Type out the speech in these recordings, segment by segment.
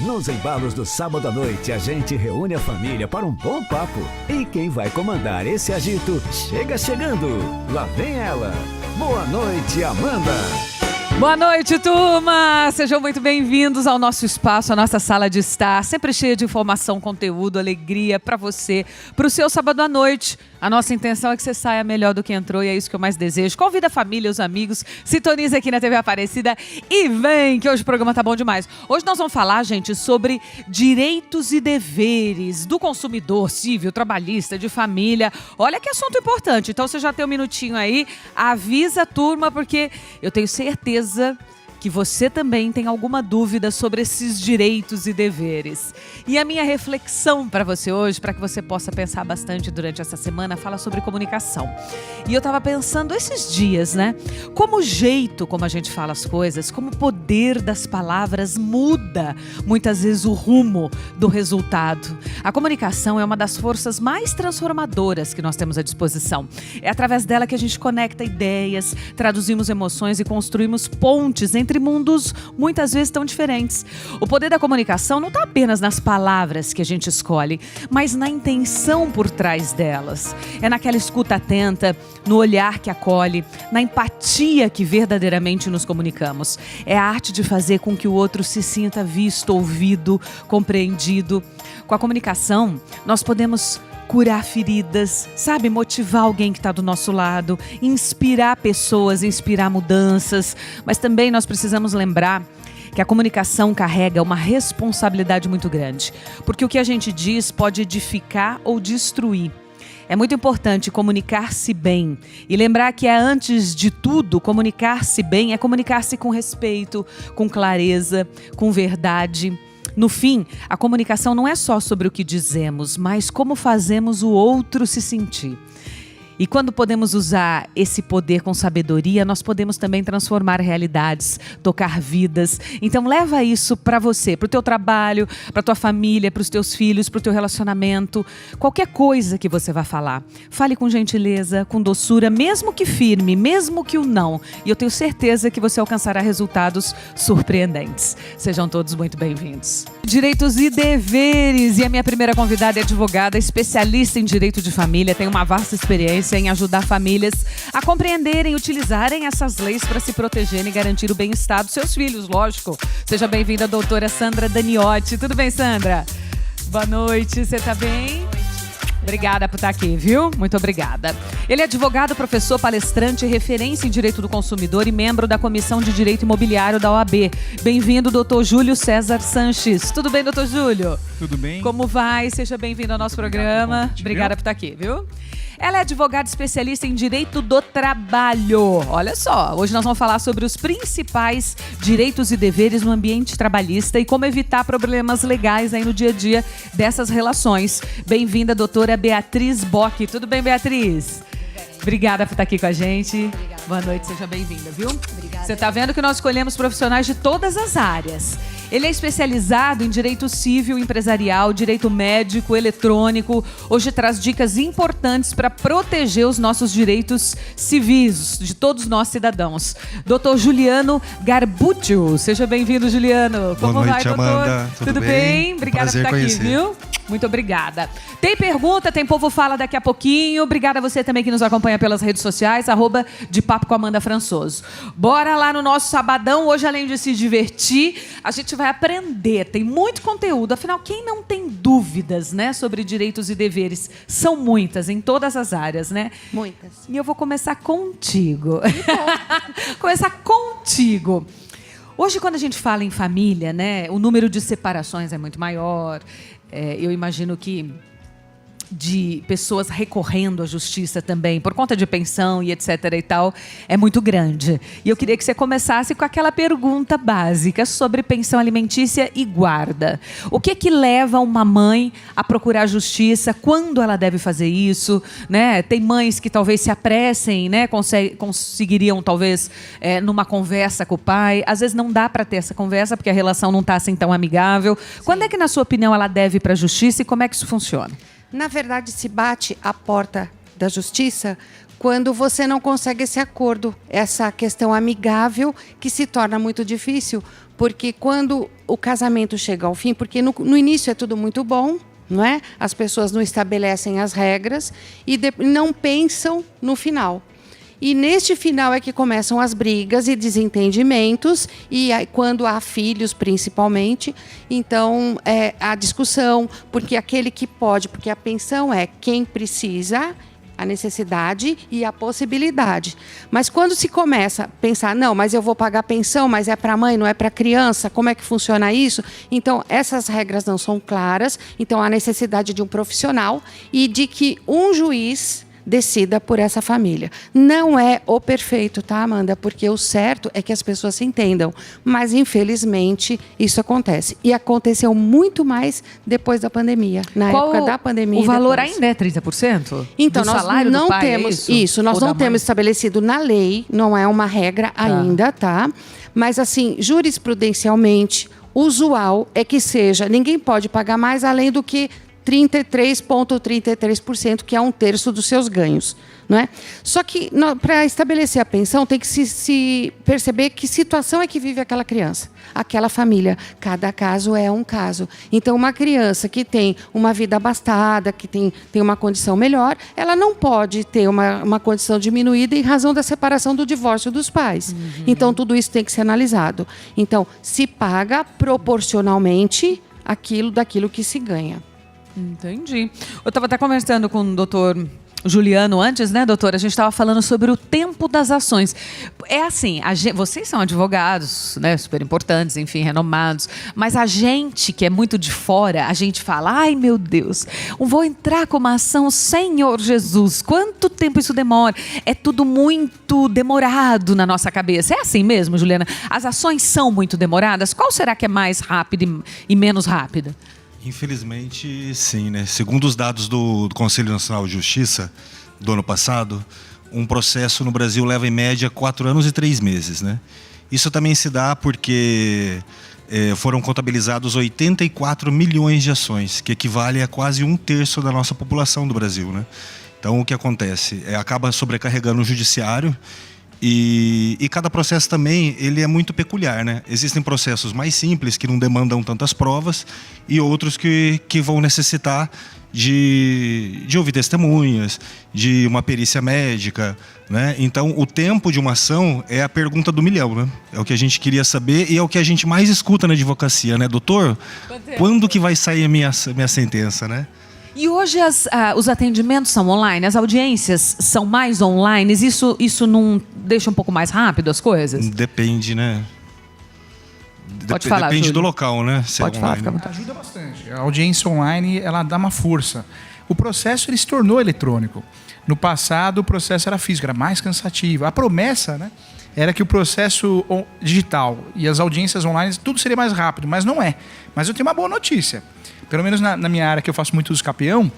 Nos embalos do sábado à noite, a gente reúne a família para um bom papo. E quem vai comandar esse agito chega chegando. Lá vem ela. Boa noite, Amanda. Boa noite, turma! Sejam muito bem-vindos ao nosso espaço, à nossa sala de estar, sempre cheia de informação, conteúdo, alegria para você, para o seu sábado à noite. A nossa intenção é que você saia melhor do que entrou e é isso que eu mais desejo. Convida a família, os amigos, sintoniza aqui na TV Aparecida e vem, que hoje o programa tá bom demais. Hoje nós vamos falar, gente, sobre direitos e deveres do consumidor civil, trabalhista, de família. Olha que assunto importante. Então você já tem um minutinho aí, avisa a turma, porque eu tenho certeza que você também tem alguma dúvida sobre esses direitos e deveres. E a minha reflexão para você hoje, para que você possa pensar bastante durante essa semana, fala sobre comunicação. E eu estava pensando esses dias, né? Como o jeito como a gente fala as coisas, como o poder das palavras muda muitas vezes o rumo do resultado. A comunicação é uma das forças mais transformadoras que nós temos à disposição. É através dela que a gente conecta ideias, traduzimos emoções e construímos pontes entre mundos muitas vezes tão diferentes. O poder da comunicação não está apenas nas palavras que a gente escolhe, mas na intenção por trás delas. É naquela escuta atenta, no olhar que acolhe, na empatia que verdadeiramente nos comunicamos. É a arte de fazer com que o outro se sinta visto, ouvido, compreendido. Com a comunicação, nós podemos curar feridas, sabe? Motivar alguém que está do nosso lado, inspirar pessoas, inspirar mudanças. Mas também nós precisamos lembrar que a comunicação carrega uma responsabilidade muito grande. Porque o que a gente diz pode edificar ou destruir. É muito importante comunicar-se bem e lembrar que antes de tudo, comunicar-se bem é comunicar-se com respeito, com clareza, com verdade. No fim, a comunicação não é só sobre o que dizemos, mas como fazemos o outro se sentir. E quando podemos usar esse poder com sabedoria, nós podemos também transformar realidades, tocar vidas. Então leva isso para você, para o teu trabalho, para tua família, para os teus filhos, para o teu relacionamento. Qualquer coisa que você vá falar, fale com gentileza, com doçura, mesmo que firme, mesmo que o não. E eu tenho certeza que você alcançará resultados surpreendentes. Sejam todos muito bem-vindos. Direitos e deveres. E a minha primeira convidada é advogada, especialista em direito de família, tem uma vasta experiência em ajudar famílias a compreenderem e utilizarem essas leis para se protegerem e garantir o bem-estar dos seus filhos, lógico. Seja bem-vinda, doutora Sandra Daniotti. Tudo bem, Sandra? Boa noite, você tá bem? Obrigada por estar aqui, viu? Muito obrigada. Ele é advogado, professor, palestrante, referência em direito do consumidor e membro da Comissão de Direito Imobiliário da OAB. Bem-vindo, doutor Júlio César Sanches. Tudo bem, doutor Júlio? Tudo bem. Como vai? Seja bem-vindo ao nosso programa. Obrigada por estar aqui, viu? Ela é advogada especialista em direito do trabalho. Olha só, hoje nós vamos falar sobre os principais direitos e deveres no ambiente trabalhista e como evitar problemas legais aí no dia a dia dessas relações. Bem-vinda, doutora Beatriz Bock. Tudo bem, Beatriz? Obrigada por estar aqui com a gente. Obrigada. Boa noite, seja bem-vinda, viu? Obrigada. Você está vendo que nós escolhemos profissionais de todas as áreas. Ele é especializado em direito civil, empresarial, direito médico, eletrônico. Hoje traz dicas importantes para proteger os nossos direitos civis, de todos nós cidadãos. Doutor Juliano Garbúcio. Seja bem-vindo, Juliano. Como Boa noite, vai, doutor? Amanda. Tudo bem? Obrigada por estar aqui, viu? Muito obrigada. Tem pergunta, tem Povo Fala daqui a pouquinho. Obrigada a você também que nos acompanha pelas redes sociais, @de Papo com Amanda Françoso. Bora lá no nosso sabadão. Hoje, além de se divertir, a gente vai aprender. Tem muito conteúdo. Afinal, quem não tem dúvidas, né, sobre direitos e deveres? São muitas, em todas as áreas, né? Muitas. E eu vou começar contigo. Começar contigo. Hoje, quando a gente fala em família, né, o número de separações é muito maior. Eu imagino que de pessoas recorrendo à justiça também, por conta de pensão e etc. e tal, é muito grande. E eu queria que você começasse com aquela pergunta básica sobre pensão alimentícia e guarda. O que é que leva uma mãe a procurar justiça? Quando ela deve fazer isso? Né? Tem mães que talvez se apressem, né? Conseguiriam talvez numa conversa com o pai. Às vezes não dá para ter essa conversa porque a relação não está assim tão amigável. Sim. Quando é que, na sua opinião, ela deve ir para a justiça e como é que isso funciona? Na verdade, se bate a porta da justiça quando você não consegue esse acordo, essa questão amigável que se torna muito difícil, porque quando o casamento chega ao fim, porque no início é tudo muito bom, não é? As pessoas não estabelecem as regras e não pensam no final. E neste final é que começam as brigas e desentendimentos, e aí, quando há filhos, principalmente, então a discussão, porque aquele que pode, porque a pensão é quem precisa, a necessidade e a possibilidade. Mas quando se começa a pensar, não, mas eu vou pagar a pensão, mas é para a mãe, não é para a criança, como é que funciona isso? Então, essas regras não são claras, então há necessidade de um profissional e de que um juiz decida por essa família. Não é o perfeito, tá, Amanda? Porque o certo é que as pessoas se entendam. Mas, infelizmente, isso acontece. E aconteceu muito mais depois da pandemia. Na época da pandemia. O valor depois. ainda é 30%? Então, do nós salário não do pai, temos é isso? nós Ou não da temos mãe? estabelecido na lei, não é uma regra ainda, tá? Mas, assim, jurisprudencialmente, usual é que seja, ninguém pode pagar mais além do que 33,33%, que é 1/3 dos seus ganhos. Não é? Só que, para estabelecer a pensão, tem que se perceber que situação é que vive aquela criança, aquela família. Cada caso é um caso. Então, uma criança que tem uma vida abastada, que tem uma condição melhor, ela não pode ter uma condição diminuída em razão da separação, do divórcio dos pais. Então, tudo isso tem que ser analisado. Então, se paga proporcionalmente daquilo que se ganha. Entendi. Eu estava até conversando com o doutor Juliano antes, né, doutora? A gente estava falando sobre o tempo das ações. É assim, vocês são advogados, né, super importantes, enfim, renomados, mas a gente que é muito de fora, a gente fala, ai meu Deus, vou entrar com uma ação, Senhor Jesus, quanto tempo isso demora? É tudo muito demorado na nossa cabeça. É assim mesmo, Juliana? As ações são muito demoradas? Qual será que é mais rápida e menos rápida? Infelizmente, sim, né? Segundo os dados do Conselho Nacional de Justiça do ano passado, um processo no Brasil leva em média 4 anos e 3 meses, né? Isso também se dá porque foram contabilizados 84 milhões de ações, que equivale a quase 1/3 da nossa população do Brasil, né? Então, o que acontece? Acaba sobrecarregando o judiciário. E cada processo também, ele é muito peculiar, né? Existem processos mais simples, que não demandam tantas provas, e outros que vão necessitar de ouvir testemunhas, de uma perícia médica, né? Então, o tempo de uma ação é a pergunta do milhão, né? É o que a gente queria saber e é o que a gente mais escuta na advocacia, né? Doutor, quando que vai sair a minha sentença, né? E hoje os atendimentos são online, as audiências são mais online, isso não deixa um pouco mais rápido as coisas? Depende, né? Pode falar, depende Júlio. do local, né? Se Pode é falar, online. fica à vontade. Ajuda bastante. A audiência online, ela dá uma força. O processo, ele se tornou eletrônico. No passado, o processo era físico, era mais cansativo. A promessa, né, era que o processo digital e as audiências online, tudo seria mais rápido, mas não é. Mas eu tenho uma boa notícia. Pelo menos na minha área, que eu faço muito uso capião,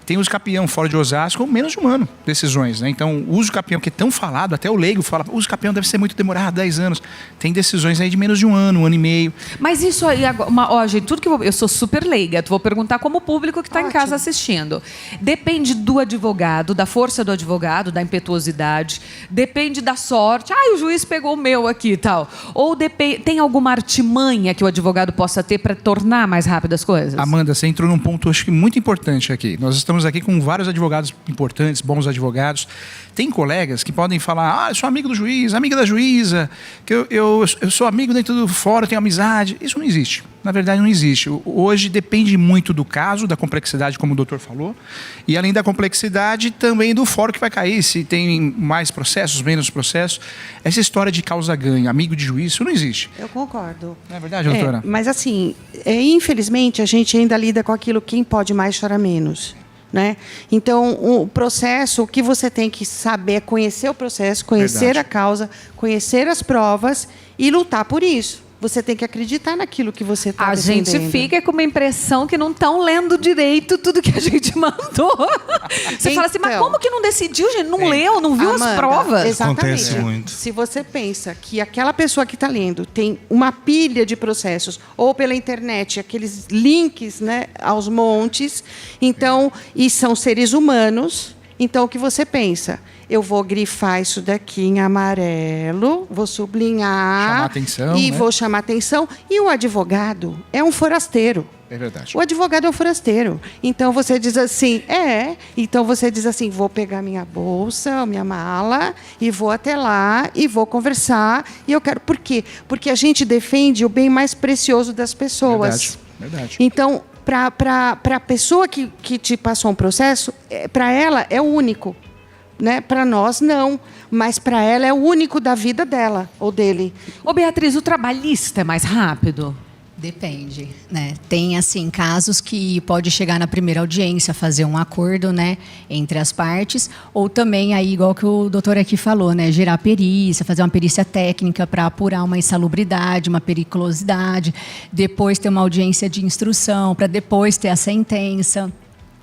tem uso capião fora de Osasco, menos de 1 ano, decisões, né? Então, o uso capião, que é tão falado, até o leigo fala, o uso capião deve ser muito demorado, 10 anos. Tem decisões aí de menos de 1 ano, 1 ano e meio. Mas isso aí, ó, gente, tudo que eu sou super leiga, vou perguntar como público que está em casa assistindo. Depende do advogado, da força do advogado, da impetuosidade, depende da sorte. O juiz pegou o meu aqui e tal. Ou tem alguma artimanha que o advogado possa ter para tornar mais rápidas as coisas? Amanda, você entrou num ponto, acho que muito importante aqui. Nós estamos aqui com vários advogados importantes, bons advogados. Tem colegas que podem falar, eu sou amigo do juiz, amiga da juíza, que eu sou amigo dentro do fórum, tenho amizade. Isso não existe. Na verdade, não existe. Hoje depende muito do caso, da complexidade, como o doutor falou, e além da complexidade, também do fórum que vai cair, se tem mais processos, menos processos. Essa história de causa-ganho, amigo de juiz, isso não existe. Eu concordo. Não é verdade, doutora? Mas, assim, infelizmente, a gente ainda lida com aquilo, quem pode mais chora menos. Né? Então, o processo, o que você tem que saber é conhecer o processo, conhecer Verdade. a causa, conhecer as provas e lutar por isso. Você tem que acreditar naquilo que você está defendendo. A gente fica com uma impressão que não estão lendo direito tudo que a gente mandou. Você fala assim, mas como que não decidiu, gente? Não leu, não viu Amanda, as provas? Exatamente. Acontece muito. Se você pensa que aquela pessoa que está lendo tem uma pilha de processos, ou pela internet, aqueles links, né, aos montes, então, e são seres humanos, Então, o que você pensa? Eu vou grifar isso daqui em amarelo, vou sublinhar. Chamar atenção, e né? vou chamar atenção. E o advogado é um forasteiro. É verdade. O advogado é um forasteiro. Então, você diz assim, vou pegar minha bolsa, minha mala, e vou até lá, e vou conversar. E eu quero... Por quê? Porque a gente defende o bem mais precioso das pessoas. Verdade. Então, para a pessoa que te passou um processo, para ela é o único. Né? Para nós, não. Mas para ela é o único da vida dela ou dele. Ô, Beatriz, o trabalhista é mais rápido? Depende, né? Tem, assim, casos que pode chegar na primeira audiência, fazer um acordo, né, entre as partes, ou também, aí, igual que o doutor aqui falou, né, gerar perícia, fazer uma perícia técnica para apurar uma insalubridade, uma periculosidade, depois ter uma audiência de instrução, para depois ter a sentença.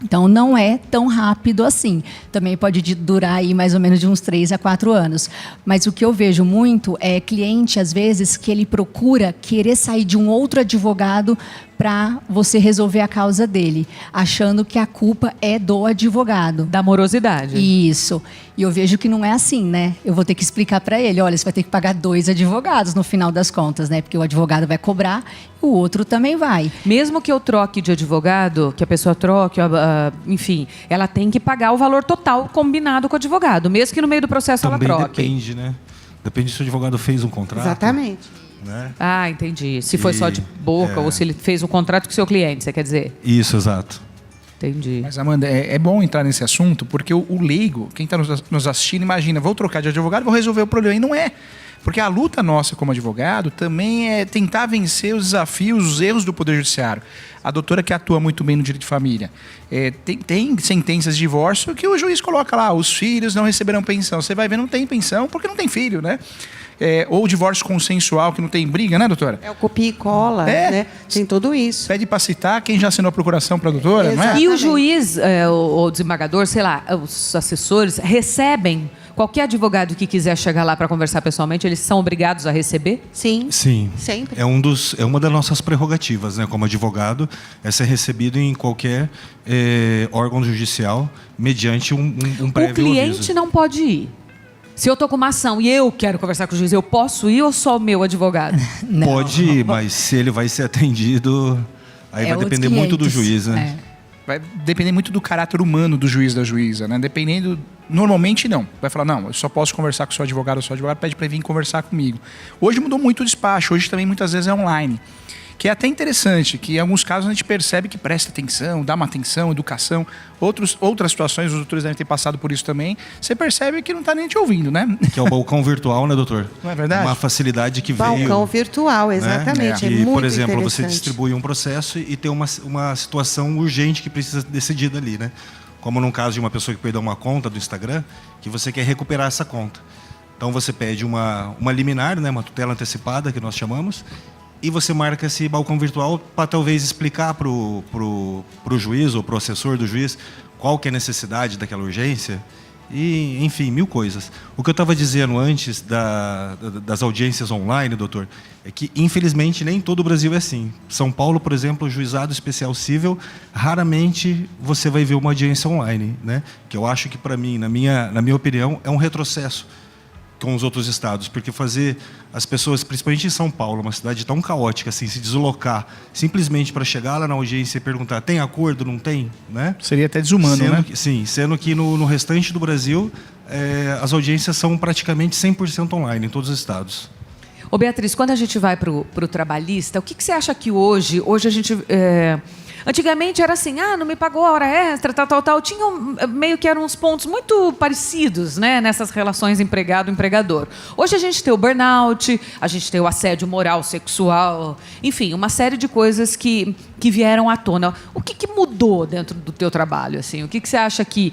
Então, não é tão rápido assim. Também pode durar aí mais ou menos de uns 3 a 4 anos. Mas o que eu vejo muito é cliente, às vezes, que ele procura querer sair de um outro advogado para você resolver a causa dele, achando que a culpa é do advogado. Da morosidade. Isso. E eu vejo que não é assim, né? Eu vou ter que explicar para ele, olha, você vai ter que pagar 2 advogados no final das contas, né? Porque o advogado vai cobrar e o outro também vai. Mesmo que eu troque de advogado, que a pessoa troque, enfim, ela tem que pagar o valor total combinado com o advogado, mesmo que no meio do processo Também ela troque. depende, né? Depende se o advogado fez um contrato. Exatamente. Né? Ah, entendi. Se foi só de boca ou se ele fez um contrato com o seu cliente, você quer dizer? Isso, exato. Entendi. Mas, Amanda, é bom entrar nesse assunto, porque o leigo, quem está nos assistindo, imagina, vou trocar de advogado, vou resolver o problema. E não é. Porque a luta nossa como advogado também é tentar vencer os desafios, os erros do Poder Judiciário. A doutora que atua muito bem no direito de família, tem sentenças de divórcio que o juiz coloca lá, os filhos não receberão pensão. Você vai ver, não tem pensão porque não tem filho, né? Ou divórcio consensual, que não tem briga, né, doutora? É o copia e cola, né? Tem tudo isso. Pede para citar quem já assinou a procuração para a doutora, não é? E o juiz, o desembargador, sei lá, os assessores, recebem qualquer advogado que quiser chegar lá para conversar pessoalmente, eles são obrigados a receber? Sim. Sim. Sempre. É uma das nossas prerrogativas, né, como advogado, é ser recebido em qualquer órgão judicial mediante um prévio O cliente aviso. não pode ir. Se eu estou com uma ação e eu quero conversar com o juiz, eu posso ir ou só o meu advogado? Não. Pode ir, mas se ele vai ser atendido, aí vai outros depender muito do 500. juiz, né? Vai depender muito do caráter humano do juiz, da juíza, né? Dependendo, normalmente não. Vai falar, não, eu só posso conversar com o seu advogado, ou seu advogado pede para vir conversar comigo. Hoje mudou muito o despacho, hoje também muitas vezes é online. Que é até interessante, que em alguns casos a gente percebe que presta atenção, dá uma atenção, educação. Outras situações, os doutores devem ter passado por isso também. Você percebe que não está nem te ouvindo, né? Que é o balcão virtual, né, doutor? Não é verdade? Uma facilidade que veio... Balcão virtual, exatamente. É E, muito por exemplo, você interessante. distribui um processo e tem uma situação urgente que precisa ser decidida ali, né? Como num caso de uma pessoa que perdeu uma conta do Instagram, que você quer recuperar essa conta. Então você pede uma liminar, né, uma tutela antecipada, que nós chamamos, e você marca esse balcão virtual para talvez explicar para o juiz ou para o assessor do juiz qual que é a necessidade daquela urgência e, enfim, 1000 coisas. O que eu estava dizendo antes das audiências online, doutor, é que, infelizmente, nem todo o Brasil é assim. São Paulo, por exemplo, o Juizado Especial Cível, raramente você vai ver uma audiência online, né? Que eu acho que, para mim, na minha opinião, é um retrocesso com os outros estados, porque fazer as pessoas, principalmente em São Paulo, uma cidade tão caótica, assim, se deslocar simplesmente para chegar lá na audiência e perguntar, tem acordo, não tem, né? Seria até desumano, né? Sim, sendo que no restante do Brasil, as audiências são praticamente 100% online, em todos os estados. Ô, Beatriz, quando a gente vai para o trabalhista, o que você acha que hoje a gente... Antigamente era assim, não me pagou a hora extra, tal. Tinham meio que eram uns pontos muito parecidos, né, nessas relações empregado-empregador. Hoje a gente tem o burnout, a gente tem o assédio moral, sexual, enfim, uma série de coisas que vieram à tona. O que mudou dentro do teu trabalho? Assim? O que você acha que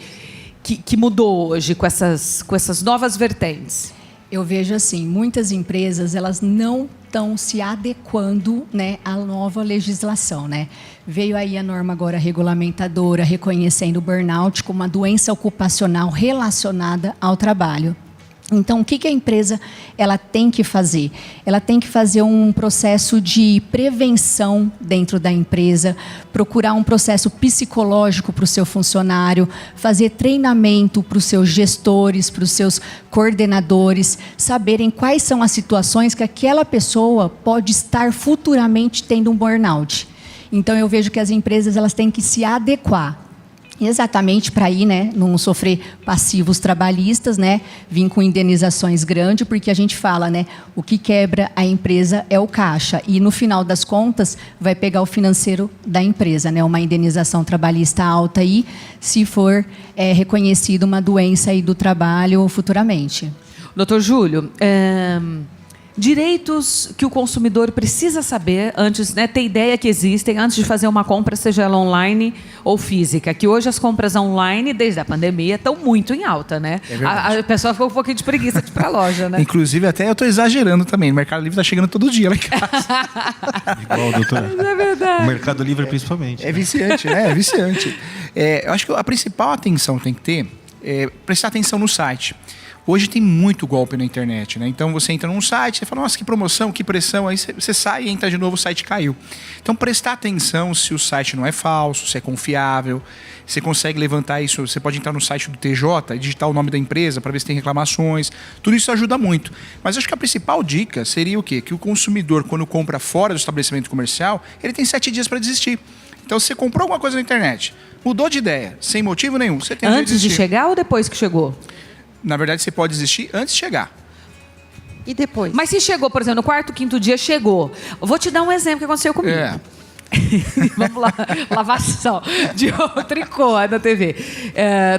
mudou hoje com essas novas vertentes? Eu vejo assim, muitas empresas elas não estão se adequando, né, à nova legislação, né? Veio aí a norma agora regulamentadora reconhecendo o burnout como uma doença ocupacional relacionada ao trabalho. Então, o que a empresa ela tem que fazer? Ela tem que fazer um processo de prevenção dentro da empresa, procurar um processo psicológico para o seu funcionário, fazer treinamento para os seus gestores, para os seus coordenadores, saberem quais são as situações que aquela pessoa pode estar futuramente tendo um burnout. Então, eu vejo que as empresas elas têm que se adequar. Exatamente para ir, né, não sofrer passivos trabalhistas, né, vir com indenizações grandes, porque a gente fala, né, o que quebra a empresa é o caixa e no final das contas vai pegar o financeiro da empresa, né, uma indenização trabalhista alta aí, se for reconhecida uma doença aí do trabalho futuramente. Doutor Júlio, direitos que o consumidor precisa saber antes, né, ter ideia que existem antes de fazer uma compra, seja ela online ou física. Que hoje as compras online, desde a pandemia, estão muito em alta, né? A pessoa ficou um pouquinho de preguiça de ir para a loja, né? Inclusive, até eu estou exagerando também. O Mercado Livre está chegando todo dia lá em casa. Igual, doutor. É verdade. O Mercado Livre, principalmente. É viciante, né? É viciante. Eu acho que a principal atenção que tem que ter é prestar atenção no site. Hoje tem muito golpe na internet, né? Então você entra num site, você fala, nossa, que promoção, que pressão, aí você sai e entra de novo, o site caiu. Então prestar atenção se o site não é falso, se é confiável, você consegue levantar isso, você pode entrar no site do TJ e digitar o nome da empresa para ver se tem reclamações, tudo isso ajuda muito. Mas acho que a principal dica seria o quê? Que o consumidor, quando compra fora do estabelecimento comercial, ele tem 7 dias para desistir. Então, se você comprou alguma coisa na internet, mudou de ideia, sem motivo nenhum, você tem Antes de chegar ou depois que chegou? Na verdade, você pode desistir antes de chegar. E depois? Mas se chegou, por exemplo, no quarto, quinto dia, chegou. Eu vou te dar um exemplo que aconteceu comigo. Vamos lá, lavação de tricô da TV.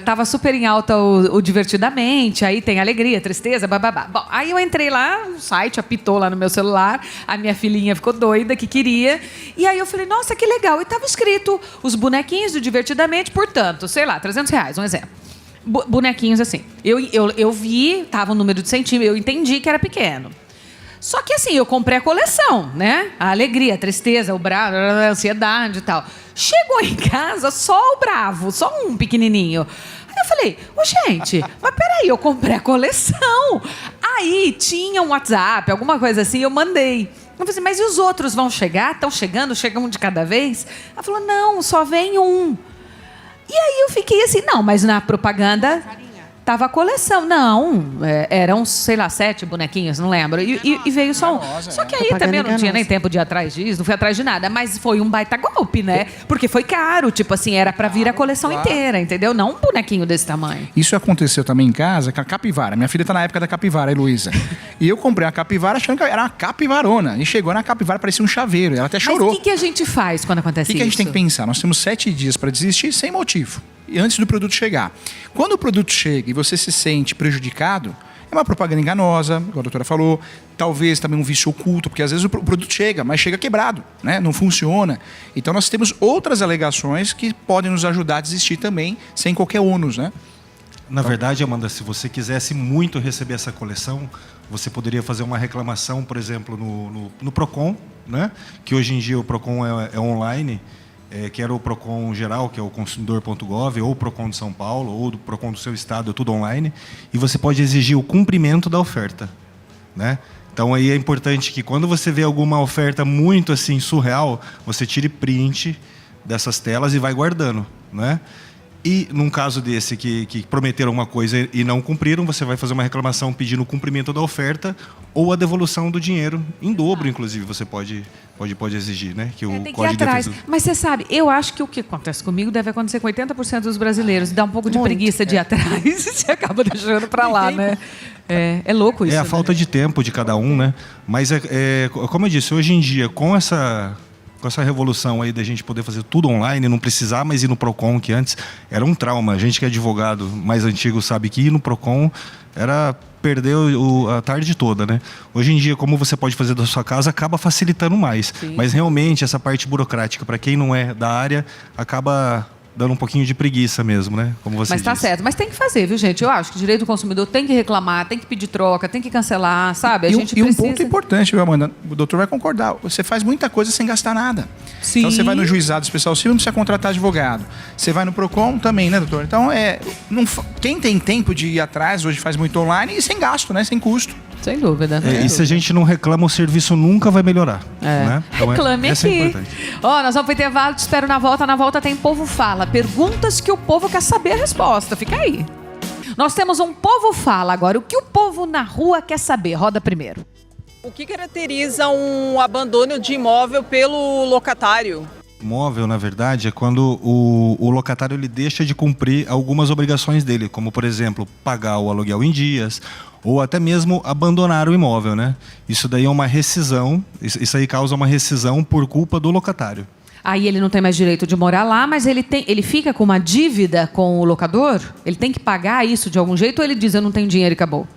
Tava super em alta o Divertidamente, aí tem alegria, tristeza, bababá. Bom, aí eu entrei lá, o site apitou lá no meu celular, a minha filhinha ficou doida que queria, e aí eu falei, nossa, que legal. E tava escrito os bonequinhos do Divertidamente, portanto, sei lá, R$300, um exemplo. Bonequinhos assim. Eu vi, tava o número de centímetros, eu entendi que era pequeno. Só que assim, eu comprei a coleção, né? A alegria, a tristeza, o bravo, a ansiedade e tal. Chegou em casa só o bravo, só um pequenininho. Aí eu falei, gente, mas peraí, eu comprei a coleção. Aí tinha um WhatsApp, alguma coisa assim, eu mandei. Eu falei assim, mas e os outros vão chegar? Estão chegando? Chegam um de cada vez? Ela falou, não, só vem um. E aí eu fiquei assim, não, mas na propaganda tava a coleção. Não, eram, sei lá, 7 bonequinhos, não lembro. E veio só um. Só que aí também eu não tinha nem tempo de ir atrás disso, não fui atrás de nada. Mas foi um baita golpe, né? Porque foi caro, tipo assim, era pra vir a coleção inteira, entendeu? Não um bonequinho desse tamanho. Isso aconteceu também em casa com a capivara. Minha filha tá na época da capivara, a Heloísa. E eu comprei uma capivara achando que era uma capivarona. E chegou na capivara, parecia um chaveiro. Ela até chorou. Mas o que a gente faz quando acontece isso? O que a gente tem que pensar? Nós temos 7 dias para desistir sem motivo. E antes do produto chegar. Quando o produto chega e você se sente prejudicado, é uma propaganda enganosa, como a doutora falou, talvez também um vício oculto, porque às vezes o produto chega, mas chega quebrado, né? Não funciona. Então nós temos outras alegações que podem nos ajudar a desistir também, sem qualquer ônus, né? Na verdade, Amanda, se você quisesse muito receber essa coleção, você poderia fazer uma reclamação, por exemplo, no Procon, né? Que hoje em dia o Procon é online, que era o Procon geral, que é o consumidor.gov, ou o Procon de São Paulo, ou do Procon do seu estado, é tudo online, e você pode exigir o cumprimento da oferta, né? Então aí é importante que quando você vê alguma oferta muito assim surreal, você tire print dessas telas e vai guardando, né? E num caso desse que prometeram uma coisa e não cumpriram, você vai fazer uma reclamação pedindo o cumprimento da oferta ou a devolução do dinheiro em dobro, inclusive você pode exigir, né? Que o tem que ir Código atrás. de Defesa... Mas você sabe, eu acho que o que acontece comigo deve acontecer com 80% dos brasileiros. Dá um pouco de preguiça de ir atrás e você acaba deixando para lá, né? É louco isso. É a falta de tempo de cada um, né? Mas, como eu disse, hoje em dia, com essa revolução aí da gente poder fazer tudo online, não precisar mais ir no Procon, que antes era um trauma. A gente que é advogado mais antigo sabe que ir no Procon era perder a tarde toda, né? Hoje em dia, como você pode fazer da sua casa, acaba facilitando mais. Sim. Mas realmente essa parte burocrática, para quem não é da área, acaba dando um pouquinho de preguiça mesmo, né? Como você Mas tá disse. certo. Mas tem que fazer, viu, gente? Eu acho que o direito do consumidor tem que reclamar, tem que pedir troca, tem que cancelar, sabe? A gente E um precisa... ponto importante, viu, Amanda? O doutor vai concordar. Você faz muita coisa sem gastar nada. Sim. Então você vai no juizado especial civil, não precisa contratar advogado. Você vai no PROCON também, né, doutor? Então, quem tem tempo de ir atrás, hoje faz muito online e sem gasto, né? Sem custo. Sem dúvida. E se a gente não reclama, o serviço nunca vai melhorar. Né? Então, Reclame essa é aqui. importante. Ó, nós vamos pro intervalo, te espero na volta. Na volta tem Povo Fala. Perguntas que o povo quer saber a resposta. Fica aí. Nós temos um Povo Fala agora. O que o povo na rua quer saber? Roda primeiro. O que caracteriza um abandono de imóvel pelo locatário? Imóvel, na verdade, é quando o locatário ele deixa de cumprir algumas obrigações dele, como, por exemplo, pagar o aluguel em dias, ou até mesmo abandonar o imóvel, né? Isso daí é uma rescisão, isso aí causa uma rescisão por culpa do locatário. Aí ele não tem mais direito de morar lá, mas ele fica com uma dívida com o locador? Ele tem que pagar isso de algum jeito ou ele diz, eu não tenho dinheiro e acabou?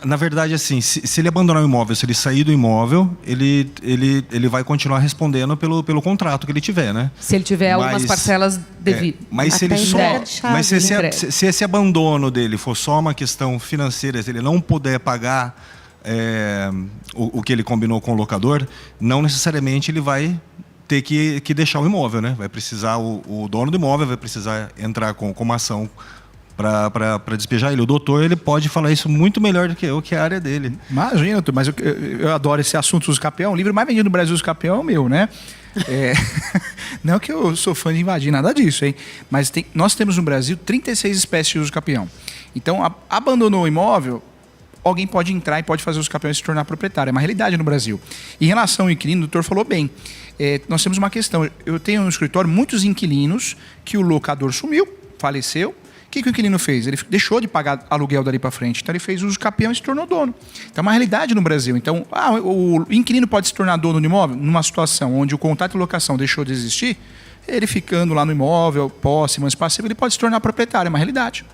Na verdade, assim, se ele abandonar o imóvel, se ele sair do imóvel, ele vai continuar respondendo pelo contrato que ele tiver, né? Se ele tiver algumas parcelas devidas. Mas se Até ele entrega de chave, mas né? se esse abandono dele for só uma questão financeira, se ele não puder pagar o que ele combinou com o locador, não necessariamente ele vai ter que deixar o imóvel, né? Vai precisar o dono do imóvel vai precisar entrar com uma ação para despejar ele. O doutor ele pode falar isso muito melhor do que eu, que é a área dele. Imagina, doutor, mas eu adoro esse assunto dos campeão. O livro mais vendido no Brasil dos campeão é o meu, né? Não que eu sou fã de invadir nada disso, hein? Mas nós temos no Brasil 36 espécies de uso capião. Então, abandonou o imóvel, alguém pode entrar e pode fazer os campeões se tornar proprietário. É uma realidade no Brasil. Em relação ao inquilino, o doutor falou bem. Nós temos uma questão. Eu tenho no escritório muitos inquilinos que o locador sumiu, faleceu. O que o inquilino fez? Ele deixou de pagar aluguel dali para frente. Então ele fez uso capião e se tornou dono. Então é uma realidade no Brasil. Então, o inquilino pode se tornar dono do imóvel numa situação onde o contrato de locação deixou de existir, ele ficando lá no imóvel, posse, mas passivo, ele pode se tornar proprietário. É uma realidade.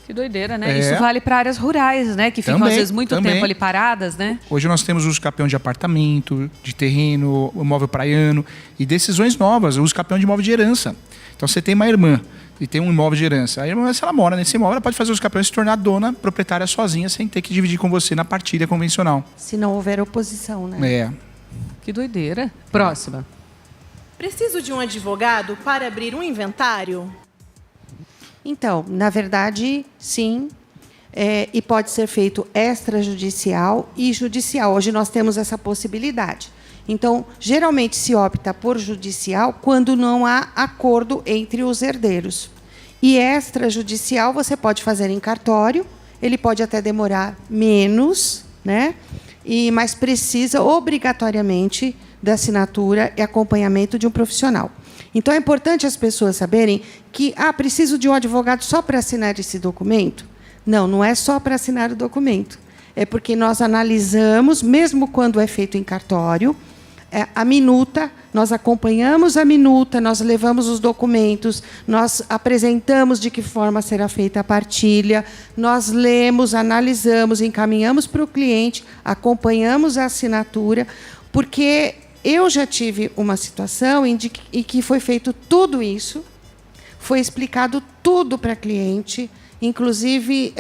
Que doideira, né? Isso vale para áreas rurais, né? Que ficam, às vezes, muito tempo ali paradas, né? Hoje nós temos uso capião de apartamento, de terreno, imóvel praiano e decisões novas, uso capião de imóvel de herança. Então você tem uma irmã e tem um imóvel de herança. A irmã, se ela mora nesse imóvel, ela pode fazer os capiões e se tornar dona proprietária sozinha, sem ter que dividir com você na partilha convencional. Se não houver oposição, né? Que doideira. Próxima. Preciso de um advogado para abrir um inventário? Então, na verdade, sim. E pode ser feito extrajudicial e judicial. Hoje nós temos essa possibilidade. Então, geralmente se opta por judicial quando não há acordo entre os herdeiros. E extrajudicial você pode fazer em cartório, ele pode até demorar menos, né? Mas precisa obrigatoriamente da assinatura e acompanhamento de um profissional. Então, é importante as pessoas saberem que preciso de um advogado só para assinar esse documento. Não, não é só para assinar o documento. É porque nós analisamos, mesmo quando é feito em cartório, a minuta, nós acompanhamos a minuta, nós levamos os documentos, nós apresentamos de que forma será feita a partilha, nós lemos, analisamos, encaminhamos para o cliente, acompanhamos a assinatura, porque eu já tive uma situação em que foi feito tudo isso, foi explicado tudo para a cliente, inclusive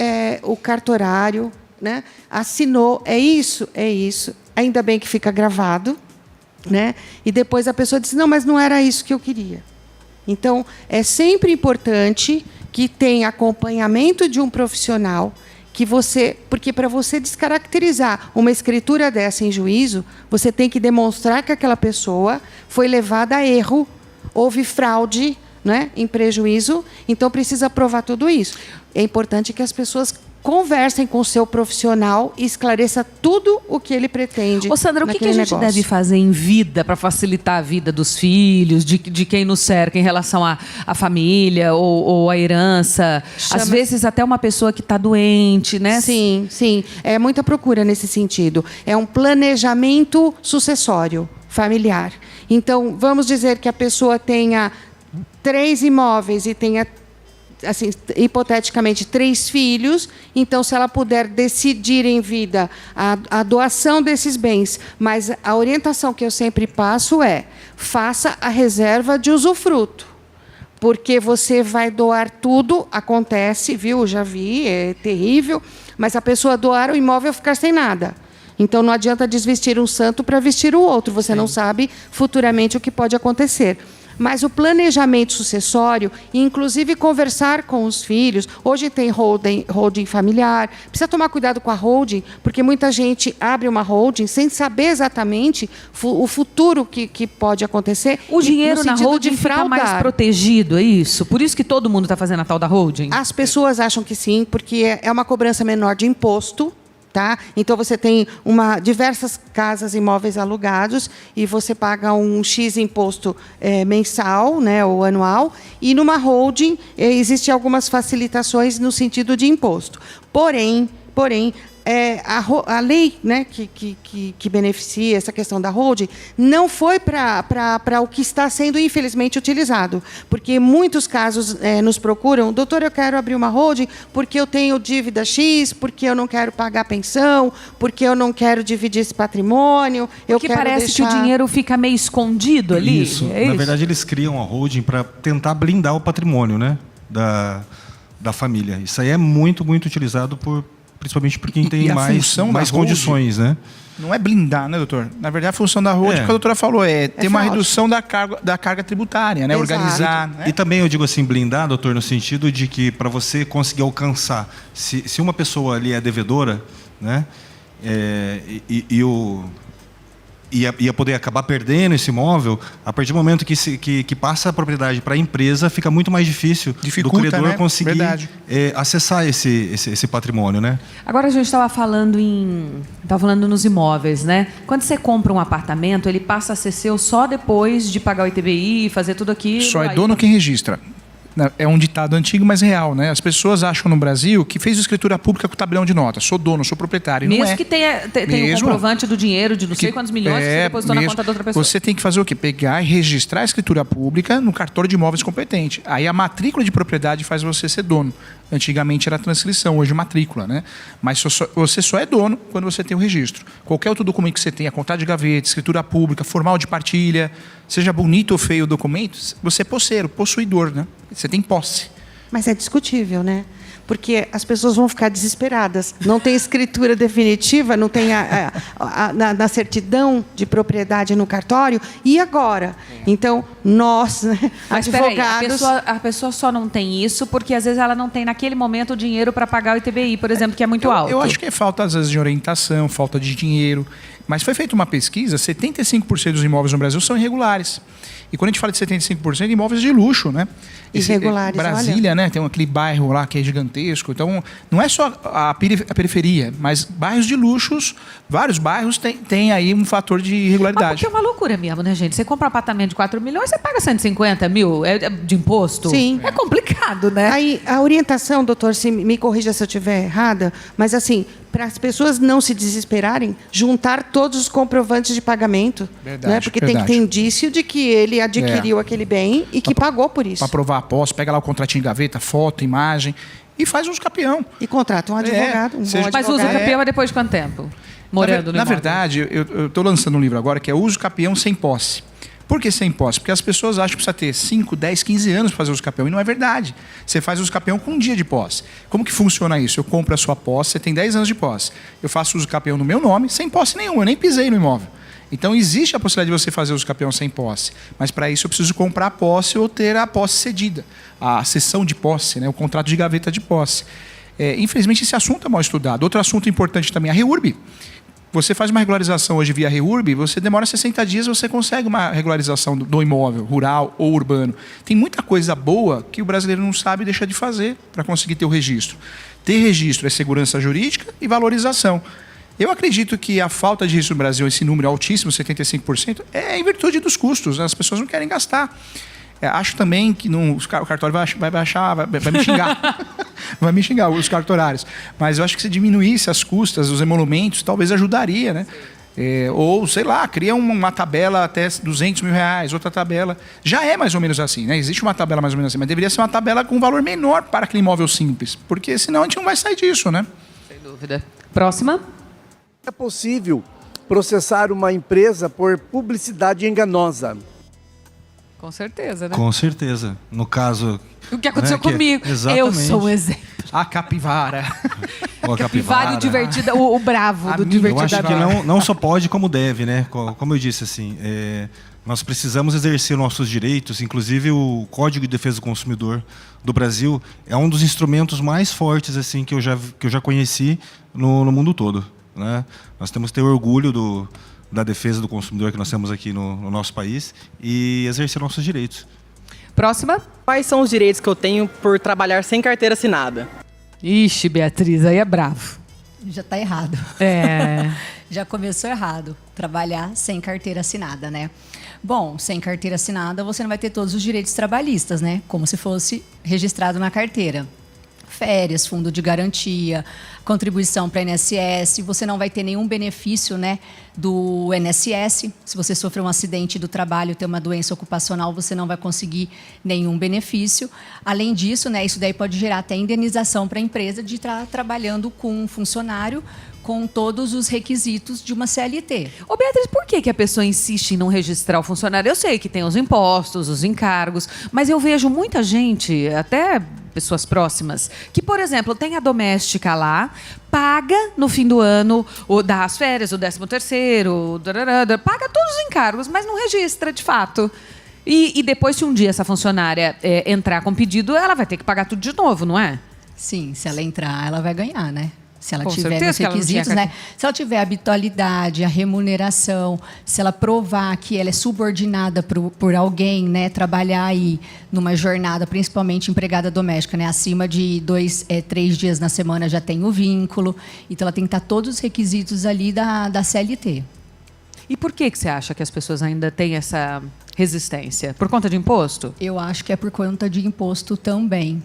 o cartorário, né, assinou, é isso, ainda bem que fica gravado, né? E depois a pessoa disse, não, mas não era isso que eu queria. Então, é sempre importante que tenha acompanhamento de um profissional, porque para você descaracterizar uma escritura dessa em juízo, você tem que demonstrar que aquela pessoa foi levada a erro, houve fraude, né, em prejuízo, então precisa provar tudo isso. É importante que as pessoas conversem com o seu profissional e esclareça tudo o que ele pretende. Ô, Sandra, o que a gente negócio. deve fazer em vida para facilitar a vida dos filhos, de quem nos cerca em relação à família ou à herança? Às vezes até uma pessoa que está doente, né? Sim, sim. É muita procura nesse sentido. É um planejamento sucessório, familiar. Então, vamos dizer que a pessoa tenha 3 imóveis e tenha, assim, hipoteticamente, 3 filhos. Então, se ela puder decidir em vida a doação desses bens, mas a orientação que eu sempre passo é: faça a reserva de usufruto. porque você vai doar tudo, acontece, viu? Já vi, é terrível, mas a pessoa doar o imóvel e ficar sem nada. Então, não adianta desvestir um santo para vestir o outro. Você não sabe futuramente o que pode acontecer. Mas o planejamento sucessório, inclusive conversar com os filhos, hoje tem holding familiar, precisa tomar cuidado com a holding, porque muita gente abre uma holding sem saber exatamente o futuro que pode acontecer. O dinheiro na holding de fica fraudar. mais protegido, é isso? Por isso que todo mundo está fazendo a tal da holding? As pessoas acham que sim, porque é uma cobrança menor de imposto. Tá? Então, você tem diversas casas, imóveis alugados, e você paga um X imposto mensal, né, ou anual, e numa holding existem algumas facilitações no sentido de imposto. Porém, a lei, né, que beneficia essa questão da holding não foi para o que está sendo, infelizmente, utilizado. Porque muitos casos nos procuram, doutor, eu quero abrir uma holding porque eu tenho dívida X, porque eu não quero pagar pensão, porque eu não quero dividir esse patrimônio. Porque parece que o dinheiro fica meio escondido ali. Isso. É isso? Na verdade, eles criam a holding para tentar blindar o patrimônio, né, da família. Isso aí é muito, muito utilizado principalmente por quem tem mais condições, né? Não é blindar, né, doutor? Na verdade, a função da holding, que a doutora falou, é ter uma redução da carga tributária, né? Exato. Organizar. Né? E também eu digo assim, blindar, doutor, no sentido de que para você conseguir alcançar, se uma pessoa ali é devedora, né? Ia poder acabar perdendo esse imóvel, a partir do momento que passa a propriedade para a empresa, fica muito mais difícil do credor, né, conseguir acessar esse patrimônio, né? Agora a gente estava falando nos imóveis, né? Quando você compra um apartamento, ele passa a ser seu só depois de pagar o ITBI, fazer tudo aquilo. Só é dono quem registra. É um ditado antigo, mas real, né? As pessoas acham no Brasil que fez escritura pública com tabelão de notas. Sou dono, sou proprietário. Mesmo não é. que tenha um comprovante do dinheiro de não sei quantos milhões que você depositou na conta da outra pessoa. Você tem que fazer o quê? Pegar e registrar a escritura pública no cartório de imóveis competente. Aí a matrícula de propriedade faz você ser dono. Antigamente era transcrição, hoje matrícula, né? Mas você só é dono quando você tem o registro. Qualquer outro documento que você tenha, contado de gaveta, escritura pública, formal de partilha, seja bonito ou feio o documento, você é posseiro, possuidor, né? Você tem posse. Mas é discutível, né? Porque as pessoas vão ficar desesperadas. Não tem escritura definitiva, não tem na certidão de propriedade no cartório. E agora? Então, nós, né, mas advogados... Peraí, a pessoa só não tem isso porque, às vezes, ela não tem, naquele momento, o dinheiro para pagar o ITBI, por exemplo, que é muito alto. Eu acho que é falta, às vezes, de orientação, falta de dinheiro. Mas foi feita uma pesquisa, 75% dos imóveis no Brasil são irregulares. E quando a gente fala de 75%, imóveis de luxo, né? Irregulares, Brasília, olha. né? Tem aquele bairro lá que é gigantesco. Então, não é só a periferia, mas bairros de luxos, vários bairros tem aí um fator de irregularidade. Porque é uma loucura mesmo, né, gente? Você compra um apartamento de 4 milhões, você paga 150 mil de imposto? Sim. É complicado, né? Aí, a orientação, doutor, me corrija se eu estiver errada, mas assim, para as pessoas não se desesperarem, juntar todos os comprovantes de pagamento. Verdade, né? Porque verdade. tem que ter indício de que ele adquiriu aquele bem e que pagou por isso. Para provar a posse, pega lá o contratinho de gaveta, foto, imagem, e faz uso capião. E contrata um advogado. Mas usa o capião é depois de quanto tempo? Morando no Na imóvel? verdade, eu estou lançando um livro agora que é Uso Capião Sem Posse. Por que sem posse? Porque as pessoas acham que precisa ter 5, 10, 15 anos para fazer uso capião. E não é verdade. Você faz uso capião com um dia de posse. Como que funciona isso? Eu compro a sua posse, você tem 10 anos de posse. Eu faço uso capião no meu nome, sem posse nenhuma, eu nem pisei no imóvel. Então, existe a possibilidade de você fazer uso capião sem posse. Mas, para isso, eu preciso comprar a posse ou ter a posse cedida. A cessão de posse, né? O contrato de gaveta de posse. Infelizmente, esse assunto é mal estudado. Outro assunto importante também é a REURB. Você faz uma regularização hoje via REURB, você demora 60 dias, você consegue uma regularização do imóvel, rural ou urbano. Tem muita coisa boa que o brasileiro não sabe e deixa de fazer para conseguir ter o registro. Ter registro é segurança jurídica e valorização. Eu acredito que a falta de registro no Brasil, esse número altíssimo, 75%, é em virtude dos custos. As pessoas não querem gastar. Acho também que o cartório vai baixar, vai me xingar. Vai me xingar os cartorários. Mas eu acho que se diminuísse as custas, os emolumentos, talvez ajudaria, né? Ou, sei lá, cria uma tabela até 200 mil reais, outra tabela. Já é mais ou menos assim, né? Existe uma tabela mais ou menos assim, mas deveria ser uma tabela com um valor menor para aquele imóvel simples. Porque senão a gente não vai sair disso, né? Sem dúvida. Próxima. É possível processar uma empresa por publicidade enganosa? Com certeza, né? Com certeza. No caso... O que aconteceu né, comigo. exatamente. Eu sou um exemplo. A capivara. Ou a Capivara e o divertida, o bravo do Eu Eu divertida. acho que não só pode, como deve, né? Como eu disse, assim, nós precisamos exercer nossos direitos, inclusive o Código de Defesa do Consumidor do Brasil é um dos instrumentos mais fortes assim que eu já conheci no mundo todo, né? Nós temos que ter orgulho da defesa do consumidor que nós temos aqui no nosso país e exercer nossos direitos. Próxima. Quais são os direitos que eu tenho por trabalhar sem carteira assinada? Ixi, Beatriz, aí é bravo. Já está errado. É. Já começou errado. Trabalhar sem carteira assinada, né? Bom, sem carteira assinada, você não vai ter todos os direitos trabalhistas, né? Como se fosse registrado na carteira. Férias, fundo de garantia, contribuição para INSS, você não vai ter nenhum benefício, né, do INSS. Se você sofrer um acidente do trabalho, ter uma doença ocupacional, você não vai conseguir nenhum benefício. Além disso, né, isso daí pode gerar até indenização para a empresa de estar trabalhando com um funcionário com todos os requisitos de uma CLT. Ô Beatriz, por que a pessoa insiste em não registrar o funcionário? Eu sei que tem os impostos, os encargos, mas eu vejo muita gente, até pessoas próximas, que, por exemplo, tem a doméstica lá, paga no fim do ano, dá as férias, o 13º, paga todos os encargos, mas não registra de fato. E depois, se um dia essa funcionária entrar com pedido, ela vai ter que pagar tudo de novo, não é? Sim, se ela entrar, ela vai ganhar, né? Se ela Com tiver certeza nos que ela não tinha requisitos, né? Se ela tiver a habitualidade, a remuneração, se ela provar que ela é subordinada por alguém, né? Trabalhar aí numa jornada, principalmente empregada doméstica, né? Acima de 3 dias na semana já tem o vínculo. Então, ela tem que estar todos os requisitos ali da CLT. E por que você acha que as pessoas ainda têm essa resistência? Por conta de imposto? Eu acho que é por conta de imposto também.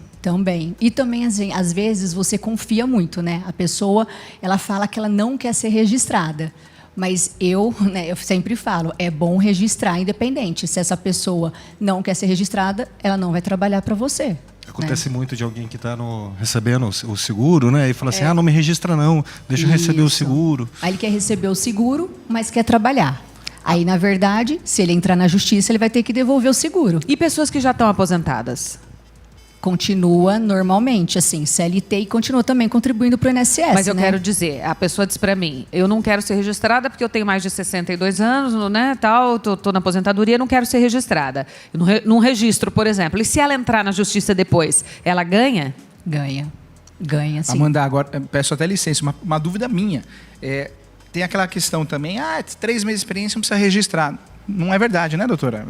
E também, às vezes, você confia muito, né? A pessoa, ela fala que ela não quer ser registrada. Mas eu sempre falo, é bom registrar independente. Se essa pessoa não quer ser registrada, ela não vai trabalhar para você. Acontece muito de alguém que está recebendo o seguro, né? E fala assim, não me registra não, deixa eu receber o seguro. Aí ele quer receber o seguro, mas quer trabalhar. Aí, na verdade, se ele entrar na justiça, ele vai ter que devolver o seguro. E pessoas que já estão aposentadas? Continua normalmente, assim, CLT e continua também contribuindo para o INSS. Mas eu quero dizer, a pessoa diz para mim, eu não quero ser registrada porque eu tenho mais de 62 anos, né, tal, tô na aposentadoria, não quero ser registrada. Eu não registro, por exemplo. E se ela entrar na justiça depois, ela ganha? Ganha, sim. Amanda, agora, peço até licença, uma dúvida minha. Tem aquela questão também, 3 meses de experiência não precisa registrar. Não é verdade, né, doutora?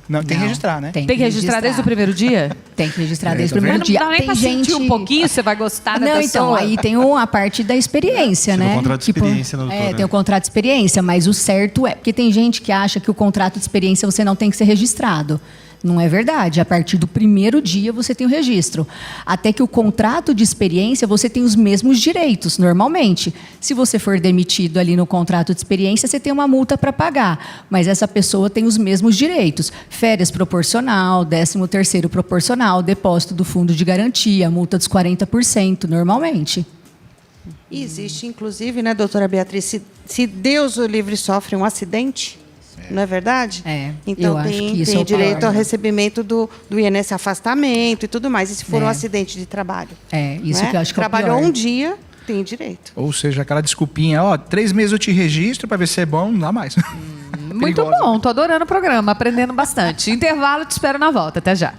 Não, tem que registrar, né? Tem que registrar desde o primeiro dia? Tem que registrar desde o primeiro dia. Não dá nem pra sentir um pouquinho, você vai gostar da pessoa. Então, aí tem a parte da experiência, né? Tem o contrato de experiência, né, doutora? Tem o contrato de experiência, mas o certo é... Porque tem gente que acha que o contrato de experiência você não tem que ser registrado. Não é verdade. A partir do primeiro dia você tem o registro. Até que o contrato de experiência você tem os mesmos direitos, normalmente. Se você for demitido ali no contrato de experiência, você tem uma multa para pagar. Mas essa pessoa tem os mesmos direitos. Férias proporcional, 13º proporcional, depósito do fundo de garantia, multa dos 40%, normalmente. E existe, inclusive, né, doutora Beatriz, se Deus o livre sofre um acidente... Não é verdade? Então tem direito ao recebimento do INSS afastamento e tudo mais. E se for um acidente de trabalho? Isso que eu acho que é o pior. Trabalhou um dia, tem direito. Ou seja, aquela desculpinha, 3 meses eu te registro para ver se é bom, não dá mais. Muito bom, tô adorando o programa, aprendendo bastante. Intervalo, te espero na volta. Até já.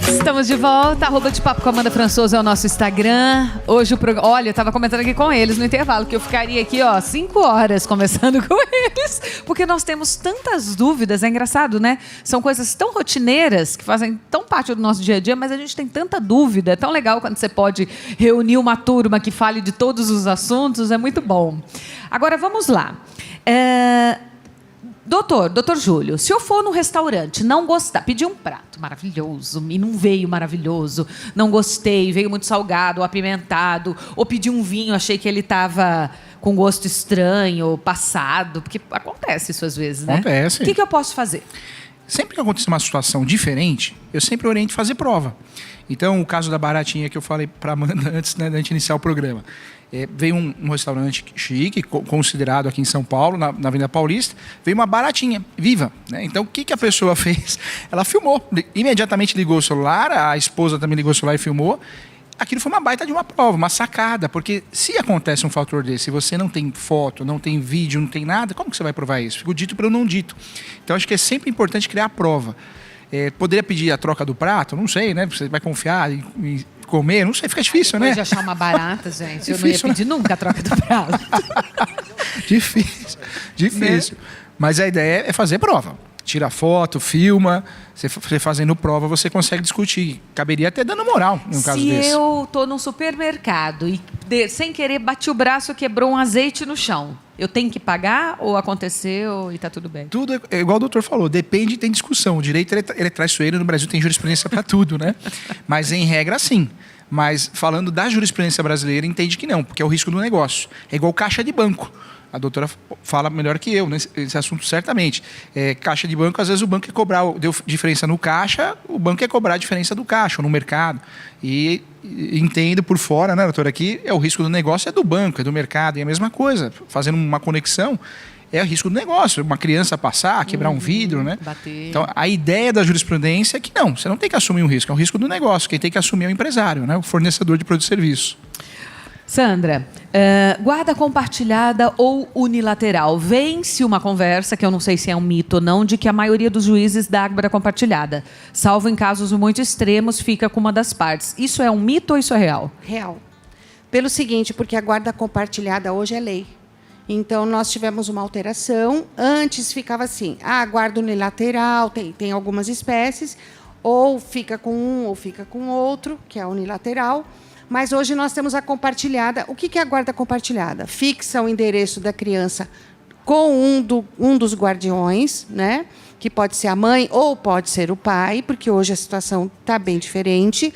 Estamos de volta, @de-papo com Amanda Françoso é o nosso Instagram. Hoje o programa... Olha, eu estava comentando aqui com eles no intervalo, que eu ficaria aqui, 5 horas conversando com eles, porque nós temos tantas dúvidas, é engraçado, né? São coisas tão rotineiras, que fazem tão parte do nosso dia a dia, mas a gente tem tanta dúvida. É tão legal quando você pode reunir uma turma que fale de todos os assuntos, é muito bom. Agora, vamos lá. Doutor Júlio, se eu for no restaurante, não gostar, pedir um prato maravilhoso e não veio maravilhoso, não gostei, veio muito salgado ou apimentado, ou pedi um vinho, achei que ele estava com gosto estranho, passado, porque acontece isso às vezes, né? Acontece. O que eu posso fazer? sempre que acontecer uma situação diferente, eu sempre oriento a fazer prova. Então, o caso da baratinha que eu falei para Amanda antes, né, da gente iniciar o programa. Veio um restaurante chique, considerado aqui em São Paulo, na Avenida Paulista, veio uma baratinha, viva. Né? Então, o que a pessoa fez? Ela filmou, imediatamente ligou o celular, a esposa também ligou o celular e filmou. Aquilo foi uma baita de uma prova, uma sacada, porque se acontece um fator desse, se você não tem foto, não tem vídeo, não tem nada, como que você vai provar isso? Fica o dito pelo não dito. Então, acho que é sempre importante criar a prova. Poderia pedir a troca do prato? Não sei, né? Você vai confiar em comer? Não sei, fica difícil, Depois né? de achar uma barata, gente, Difícil, eu não ia pedir nunca a troca do prato. Difícil. Mas a ideia é fazer prova. Tira foto, filma. Você fazendo prova, você consegue discutir. Caberia até dando moral, num caso desse. Se eu tô num supermercado e, sem querer, bati o braço e quebrou um azeite no chão, eu tenho que pagar ou aconteceu e tá tudo bem? Tudo é igual o doutor falou, depende, tem discussão. O direito ele é traiçoeiro, no Brasil tem jurisprudência para tudo, né? Mas em regra, sim. Mas falando da jurisprudência brasileira, entende que não, porque é o risco do negócio. É igual caixa de banco. A doutora fala melhor que eu nesse assunto, certamente. Caixa de banco, às vezes o banco quer cobrar, deu diferença no caixa, o banco quer cobrar a diferença do caixa ou no mercado. E entendo por fora, né, doutora, que o risco do negócio é do banco, é do mercado, e é a mesma coisa. Fazendo uma conexão, é o risco do negócio. Uma criança passar, quebrar um vidro, né? Bater. Então, a ideia da jurisprudência é que não, você não tem que assumir um risco, é um risco do negócio. Quem tem que assumir é o empresário, né, o fornecedor de produto e serviço. Sandra, guarda compartilhada ou unilateral? Vem-se uma conversa, que eu não sei se é um mito ou não, de que a maioria dos juízes dá guarda compartilhada. Salvo em casos muito extremos, fica com uma das partes. Isso é um mito ou isso é real? Real. Pelo seguinte, porque a guarda compartilhada hoje é lei. Então, nós tivemos uma alteração. Antes ficava assim, guarda unilateral, tem algumas espécies, ou fica com um ou fica com outro, que é a unilateral. Mas hoje nós temos a compartilhada. O que é a guarda compartilhada? Fixa o endereço da criança com um dos guardiões, né? Que pode ser a mãe ou pode ser o pai, porque hoje a situação está bem diferente.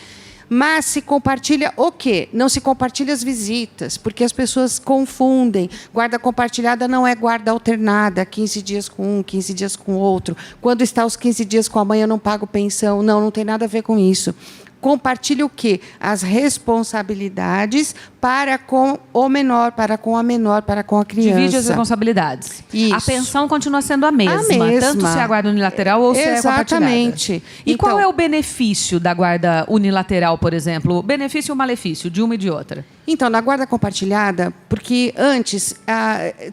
Mas se compartilha o quê? Não se compartilha as visitas, porque as pessoas confundem. Guarda compartilhada não é guarda alternada, 15 dias com um, 15 dias com outro. Quando está os 15 dias com a mãe, eu não pago pensão. Não tem nada a ver com isso. Compartilha o quê? As responsabilidades para com o menor, para com a menor, para com a criança. Divide as responsabilidades. Isso. A pensão continua sendo a mesma. A mesma. Tanto se é a guarda unilateral ou se é compartilhada. Exatamente. E então, qual é o benefício da guarda unilateral, por exemplo? O benefício e o malefício de uma e de outra? Então, na guarda compartilhada, porque antes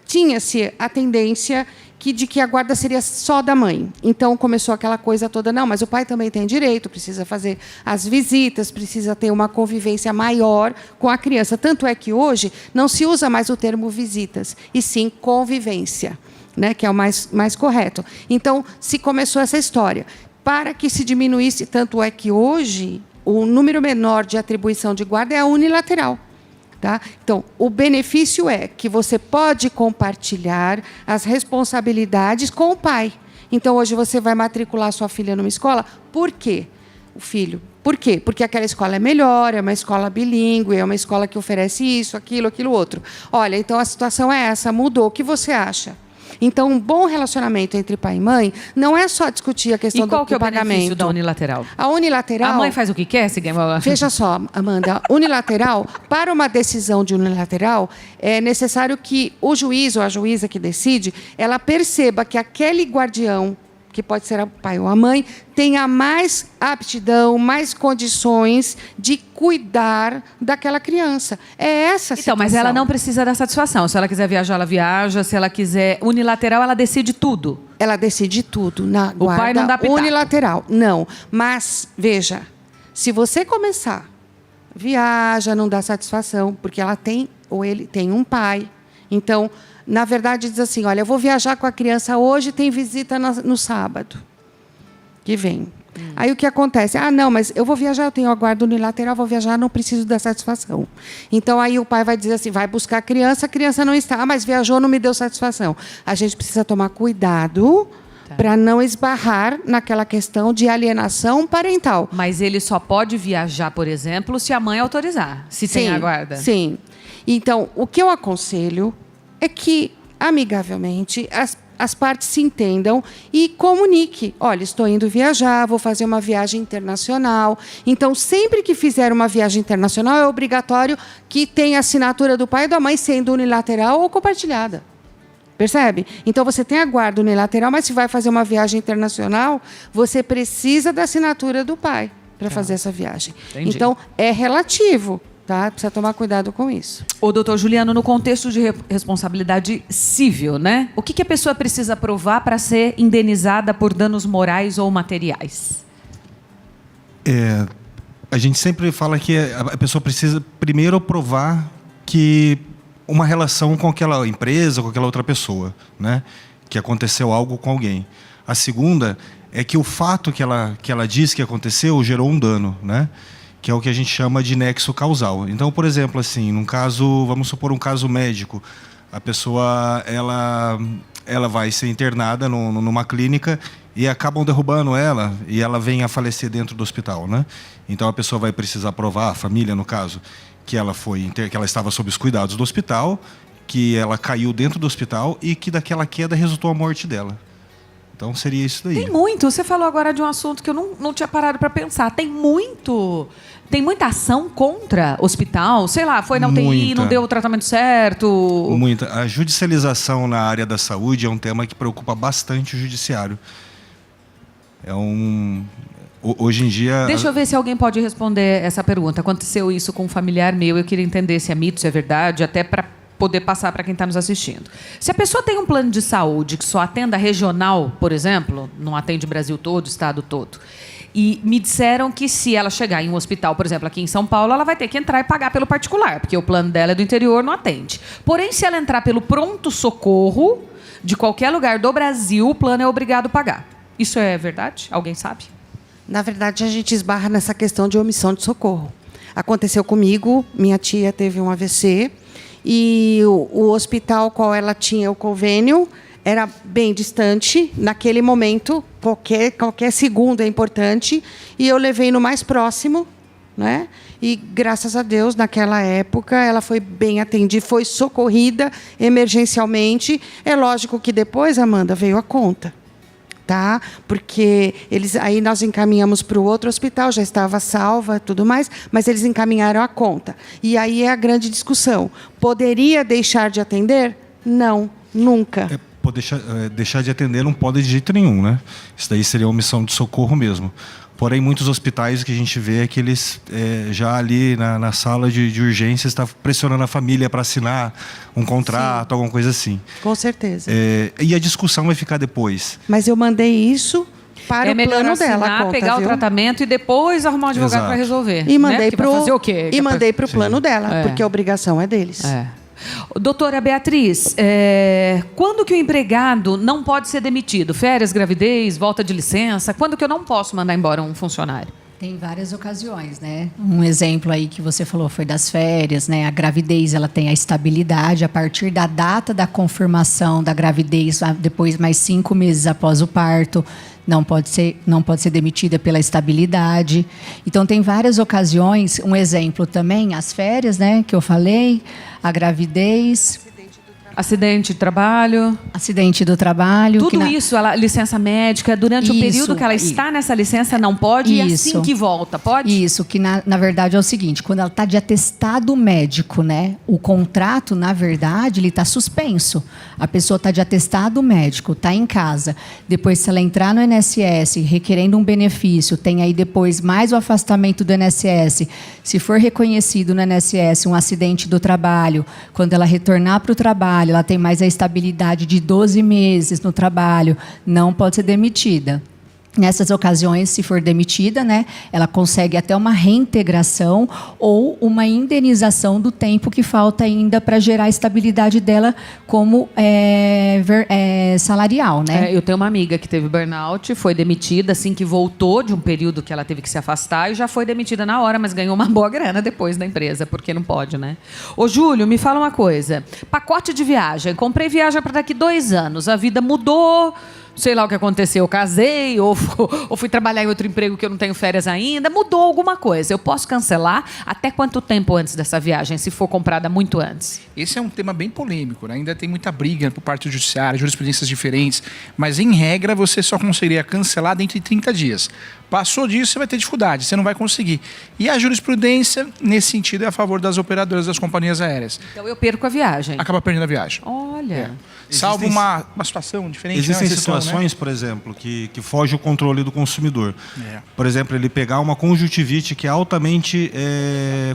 tinha-se a tendência de que a guarda seria só da mãe. Então, começou aquela coisa toda, não, mas o pai também tem direito, precisa fazer as visitas, precisa ter uma convivência maior com a criança. Tanto é que hoje não se usa mais o termo visitas, e sim convivência, né, que é o mais correto. Então, se começou essa história. Para que se diminuísse, tanto é que hoje o número menor de atribuição de guarda é a unilateral. Tá? Então, o benefício é que você pode compartilhar as responsabilidades com o pai. Então, hoje você vai matricular sua filha numa escola. Por quê? O filho. Por quê? Porque aquela escola é melhor, é uma escola bilíngue, é uma escola que oferece isso, aquilo, outro. Olha, então a situação é essa, mudou. O que você acha? Então, um bom relacionamento entre pai e mãe não é só discutir a questão do pagamento. E qual que é o benefício da unilateral? A unilateral... A mãe faz o que quer? Veja só, Amanda, unilateral, para uma decisão de unilateral, é necessário que o juiz ou a juíza que decide, ela perceba que aquele guardião, que pode ser o pai ou a mãe, tenha mais aptidão, mais condições de cuidar daquela criança. É essa a situação. Então, mas ela não precisa da satisfação. Se ela quiser viajar, ela viaja. Se ela quiser unilateral, ela decide tudo. Ela decide tudo na guarda o pai não dá pitaco. Unilateral. Não. Mas, veja, se você começar, viaja, não dá satisfação, porque ela tem, ou ele tem um pai. Então, na verdade, diz assim, olha, eu vou viajar com a criança hoje, tem visita no sábado que vem. Aí o que acontece? Não, mas eu vou viajar, eu tenho a guarda unilateral, vou viajar, não preciso da satisfação. Então, aí o pai vai dizer assim, vai buscar a criança não está. Mas viajou, não me deu satisfação. A gente precisa tomar cuidado para não esbarrar naquela questão de alienação parental. Mas ele só pode viajar, por exemplo, se a mãe autorizar, se tem a guarda. Sim. Então, o que eu aconselho é que, amigavelmente, as partes se entendam e comunique. Olha, estou indo viajar, vou fazer uma viagem internacional. Então, sempre que fizer uma viagem internacional, é obrigatório que tenha assinatura do pai e da mãe, sendo unilateral ou compartilhada. Percebe? Então, você tem a guarda unilateral, mas se vai fazer uma viagem internacional, você precisa da assinatura do pai para fazer essa viagem. Entendi. Então, é relativo, tá? Precisa tomar cuidado com isso. Ô, doutor Juliano, no contexto de responsabilidade civil, né? O que a pessoa precisa provar para ser indenizada por danos morais ou materiais? A gente sempre fala que a pessoa precisa primeiro provar que uma relação com aquela empresa, com aquela outra pessoa, né? Que aconteceu algo com alguém. A segunda é que o fato que ela diz que aconteceu gerou um dano, né? Que é o que a gente chama de nexo causal. Então, por exemplo, assim, num caso, vamos supor um caso médico, a pessoa ela vai ser internada numa clínica e acabam derrubando ela e ela vem a falecer dentro do hospital, né? Então a pessoa vai precisar provar, a família no caso, que ela estava sob os cuidados do hospital, que ela caiu dentro do hospital e que daquela queda resultou a morte dela. Então seria isso daí. Tem muito. Você falou agora de um assunto que eu não tinha parado para pensar. Tem muita ação contra hospital? Sei lá, foi na UTI, Muita. não deu o tratamento certo? Muita. A judicialização na área da saúde é um tema que preocupa bastante o judiciário. Hoje em dia... Deixa eu ver se alguém pode responder essa pergunta. Aconteceu isso com um familiar meu, eu queria entender se é mito, se é verdade, até para poder passar para quem está nos assistindo. Se a pessoa tem um plano de saúde que só atenda regional, por exemplo, não atende o Brasil todo, o estado todo, e me disseram que se ela chegar em um hospital, por exemplo, aqui em São Paulo, ela vai ter que entrar e pagar pelo particular, porque o plano dela é do interior, não atende. Porém, se ela entrar pelo pronto-socorro, de qualquer lugar do Brasil, o plano é obrigado a pagar. Isso é verdade? Alguém sabe? Na verdade, a gente esbarra nessa questão de omissão de socorro. Aconteceu comigo, minha tia teve um AVC e o hospital qual ela tinha o convênio era bem distante. Naquele momento, qualquer segundo é importante, e eu levei no mais próximo, né? E, graças a Deus, naquela época, ela foi bem atendida, foi socorrida emergencialmente. É lógico que depois, Amanda, veio a conta. Tá? Porque aí nós encaminhamos para o outro hospital, já estava salva, tudo mais, mas eles encaminharam a conta. E aí é a grande discussão. Poderia deixar de atender? Não, nunca. Deixar de atender não pode de jeito nenhum, né? Isso daí seria omissão de socorro mesmo. Porém, muitos hospitais que a gente vê é que eles, já ali na sala de urgência, estão pressionando a família para assinar um contrato, Sim. alguma coisa assim. Com certeza. E a discussão vai ficar depois. Mas eu mandei isso para o plano dela. É melhor pegar o tratamento e depois arrumar um advogado para resolver. E mandei né? Fazer o quê? E mandei para o plano dela, porque a obrigação é deles. Doutora Beatriz, quando que o empregado não pode ser demitido? Férias, gravidez, volta de licença? Quando que eu não posso mandar embora um funcionário? Tem várias ocasiões, né? Um exemplo aí que você falou foi das férias, né? A gravidez, ela tem a estabilidade a partir da data da confirmação da gravidez, depois mais 5 meses após o parto. Não pode ser demitida pela estabilidade. Então, tem várias ocasiões. Um exemplo também, as férias, né, que eu falei, a gravidez. Acidente de trabalho. Acidente do trabalho. Tudo isso, licença médica, durante o período que ela está nessa licença, não pode, e assim que volta, pode? Isso, que na verdade é o seguinte, quando ela está de atestado médico, né? O contrato, na verdade, ele está suspenso. A pessoa está de atestado médico, está em casa. Depois, se ela entrar no INSS requerendo um benefício, tem aí depois mais o afastamento do INSS. Se for reconhecido no INSS um acidente do trabalho, quando ela retornar para o trabalho, ela tem mais a estabilidade de 12 meses no trabalho, não pode ser demitida. Nessas ocasiões, se for demitida, né, ela consegue até uma reintegração ou uma indenização do tempo que falta ainda para gerar a estabilidade dela como salarial, né? Eu tenho uma amiga que teve burnout, foi demitida assim que voltou de um período que ela teve que se afastar e já foi demitida na hora, mas ganhou uma boa grana depois da empresa, porque não pode, né? Ô, Júlio, me fala uma coisa. Pacote de viagem. Comprei viagem para daqui 2 anos. A vida mudou. sei lá o que aconteceu, eu casei, ou fui trabalhar em outro emprego que eu não tenho férias ainda, mudou alguma coisa. Eu posso cancelar até quanto tempo antes dessa viagem, se for comprada muito antes? Esse é um tema bem polêmico, né? Ainda tem muita briga por parte do judiciário, jurisprudências diferentes, mas em regra você só conseguiria cancelar dentro de 30 dias. Passou disso, você vai ter dificuldade, você não vai conseguir. E a jurisprudência, nesse sentido, é a favor das operadoras das companhias aéreas. Então eu perco a viagem. Acaba perdendo a viagem. Olha. Salvo uma situação diferente. Existem né? Exceção, situações, né? por exemplo, que foge o controle do consumidor. É. Por exemplo, ele pegar uma conjuntivite que é altamente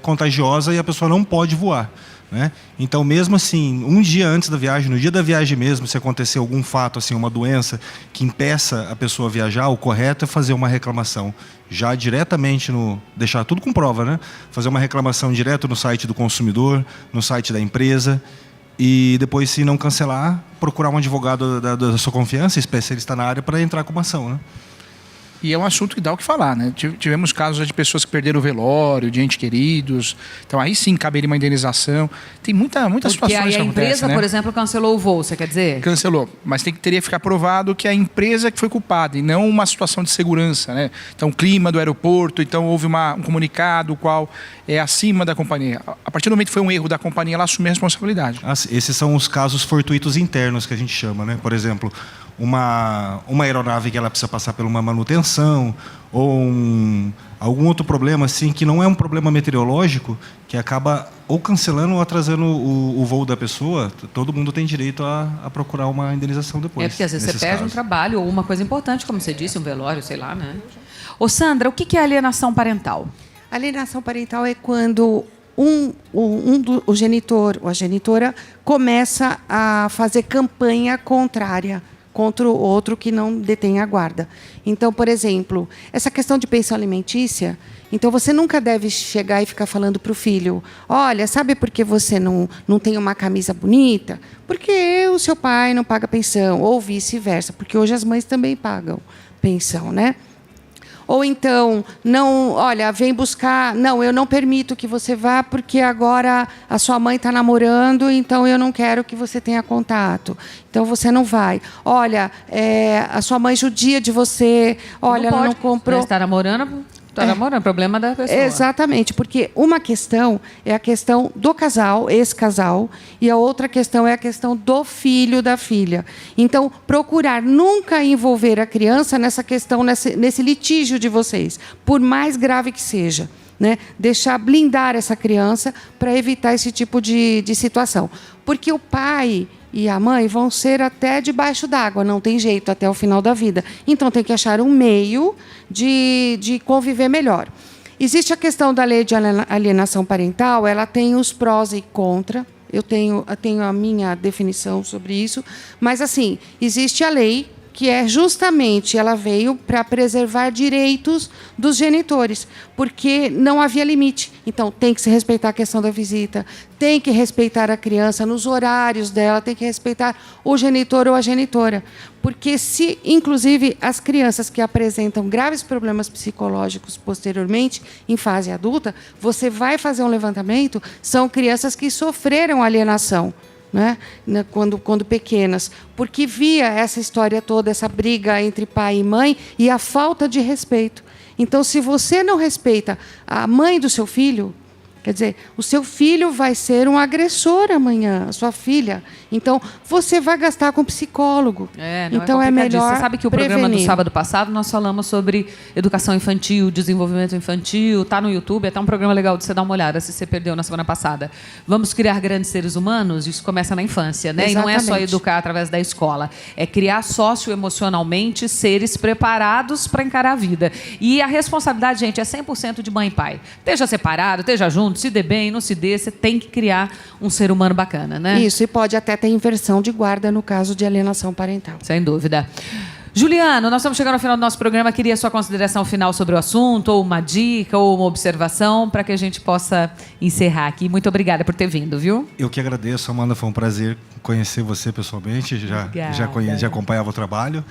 contagiosa e a pessoa não pode voar. Né? Então, mesmo assim, um dia antes da viagem, no dia da viagem mesmo, se acontecer algum fato, assim, uma doença que impeça a pessoa a viajar, o correto é fazer uma reclamação já diretamente deixar tudo com prova, né? Fazer uma reclamação direto no site do consumidor, no site da empresa. E depois, se não cancelar, procurar um advogado da sua confiança, especialista na área, para entrar com uma ação. Né? E é um assunto que dá o que falar, né? Tivemos casos de pessoas que perderam o velório, de entes queridos. Então aí sim caberia uma indenização. Tem muitas situações Porque aí que a acontecem, empresa, né? por exemplo, cancelou o voo, você quer dizer? Cancelou, mas teria que ficar provado que a empresa que foi culpada e não uma situação de segurança, né? Então, o clima do aeroporto, então houve um comunicado qual é acima da companhia. A partir do momento que foi um erro da companhia, ela assume a responsabilidade. Esses são os casos fortuitos internos que a gente chama, né? Por exemplo, uma aeronave que ela precisa passar por uma manutenção ou algum outro problema assim que não é um problema meteorológico, que acaba ou cancelando ou atrasando o voo da pessoa. Todo mundo tem direito a procurar uma indenização depois. Porque às vezes você nesses perde casos. um trabalho ou uma coisa importante, como você disse, um velório, sei lá, né? Ô Sandra, o que é alienação parental? Alienação parental é quando o genitor ou a genitora começa a fazer campanha contrária contra o outro que não detém a guarda. Então, por exemplo, essa questão de pensão alimentícia, então você nunca deve chegar e ficar falando para o filho, olha, sabe por que você não tem uma camisa bonita? Porque o seu pai não paga pensão, ou vice-versa, porque hoje as mães também pagam pensão, né? Ou então, não, olha, vem buscar... Não, eu não permito que você vá porque agora a sua mãe está namorando, então eu não quero que você tenha contato. Então você não vai. Olha, a sua mãe judia de você. Olha, ela não comprou... Está namorando... Está namorando, problema da pessoa. Exatamente, porque uma questão é a questão do casal, esse casal, e a outra questão é a questão do filho, da filha. Então, procurar nunca envolver a criança nessa questão, nesse litígio de vocês, por mais grave que seja. Né? Deixar blindar essa criança para evitar esse tipo de situação. Porque o pai e a mãe vão ser até debaixo d'água, não tem jeito, até o final da vida. Então, tem que achar um meio de conviver melhor. Existe a questão da lei de alienação parental, ela tem os prós e contra. Eu tenho a minha definição sobre isso. Mas, assim, existe a lei que é justamente, ela veio para preservar direitos dos genitores, porque não havia limite. Então, tem que se respeitar a questão da visita, tem que respeitar a criança nos horários dela, tem que respeitar o genitor ou a genitora. Porque se, inclusive, as crianças que apresentam graves problemas psicológicos posteriormente, em fase adulta, você vai fazer um levantamento, são crianças que sofreram alienação. Né? Quando pequenas, porque via essa história toda, essa briga entre pai e mãe e a falta de respeito. Então, se você não respeita a mãe do seu filho, quer dizer, o seu filho vai ser um agressor amanhã, a sua filha. Então, você vai gastar com psicólogo. Então, é melhor Você sabe que o prevenir. programa do sábado passado nós falamos sobre educação infantil, desenvolvimento infantil, está no YouTube, é até um programa legal de você dar uma olhada, se você perdeu na semana passada. Vamos criar grandes seres humanos? Isso começa na infância, né? E não é só educar através da escola, é criar socioemocionalmente seres preparados para encarar a vida. E a responsabilidade, gente, é 100% de mãe e pai. Esteja separado, esteja junto, se dê bem, não se dê, você tem que criar um ser humano bacana, né? Isso, e pode até ter inversão de guarda no caso de alienação parental. Sem dúvida. Juliano, nós estamos chegando ao final do nosso programa. Queria sua consideração final sobre o assunto, ou uma dica, ou uma observação, para que a gente possa encerrar aqui. Muito obrigada por ter vindo, viu? Eu que agradeço, Amanda. Foi um prazer conhecer você pessoalmente. Já acompanhava o trabalho.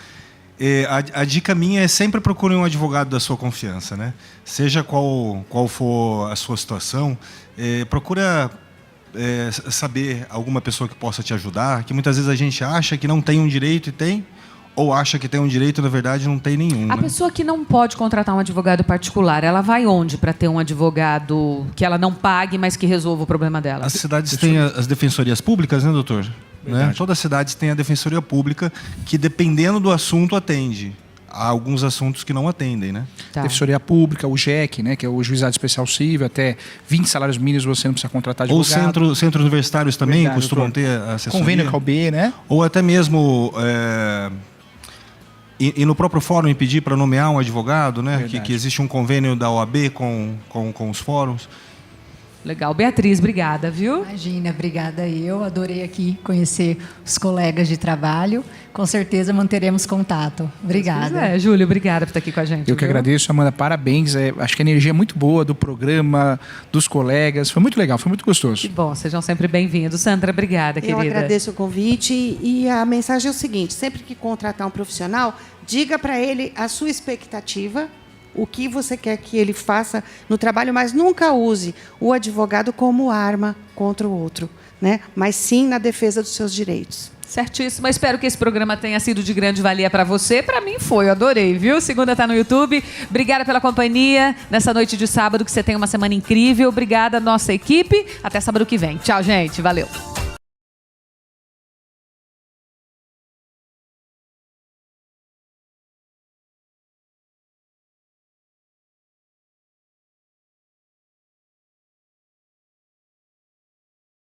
A dica minha é sempre procure um advogado da sua confiança, né? Seja qual for a sua situação, procura saber alguma pessoa que possa te ajudar, que muitas vezes a gente acha que não tem um direito e tem, ou acha que tem um direito, na verdade não tem nenhum. A né? pessoa que não pode contratar um advogado particular, ela vai onde para ter um advogado que ela não pague, mas que resolva o problema dela? As cidades têm as defensorias públicas, né, doutor? Né? Todas as cidades têm a defensoria pública que, dependendo do assunto, atende. Há alguns assuntos que não atendem, né? Tá. Defensoria Pública, o JEC, né, que é o Juizado Especial Civil, até 20 salários mínimos você não precisa contratar Ou advogado. centros universitários também Verdade, costumam doutor. ter assessoria. Convênio com a UB, né? Ou até mesmo e no próprio fórum pedir para nomear um advogado, né? Que existe um convênio da OAB com os fóruns. Legal. Beatriz, obrigada, viu? Imagina, obrigada eu. Adorei aqui conhecer os colegas de trabalho. Com certeza manteremos contato. Obrigada. Júlio, obrigada por estar aqui com a gente. Eu que viu? agradeço, Amanda. Parabéns. Acho que a energia é muito boa do programa, dos colegas. Foi muito legal, foi muito gostoso. Que bom, sejam sempre bem-vindos. Sandra, obrigada, querida. Eu agradeço o convite e a mensagem é o seguinte: sempre que contratar um profissional, diga para ele a sua expectativa, o que você quer que ele faça no trabalho, mas nunca use o advogado como arma contra o outro, né? Mas sim na defesa dos seus direitos. Certíssimo. Espero que esse programa tenha sido de grande valia para você. Para mim foi, eu adorei, viu? Segunda tá no YouTube. Obrigada pela companhia nessa noite de sábado, que você tenha uma semana incrível. Obrigada, nossa equipe. Até sábado que vem. Tchau, gente. Valeu.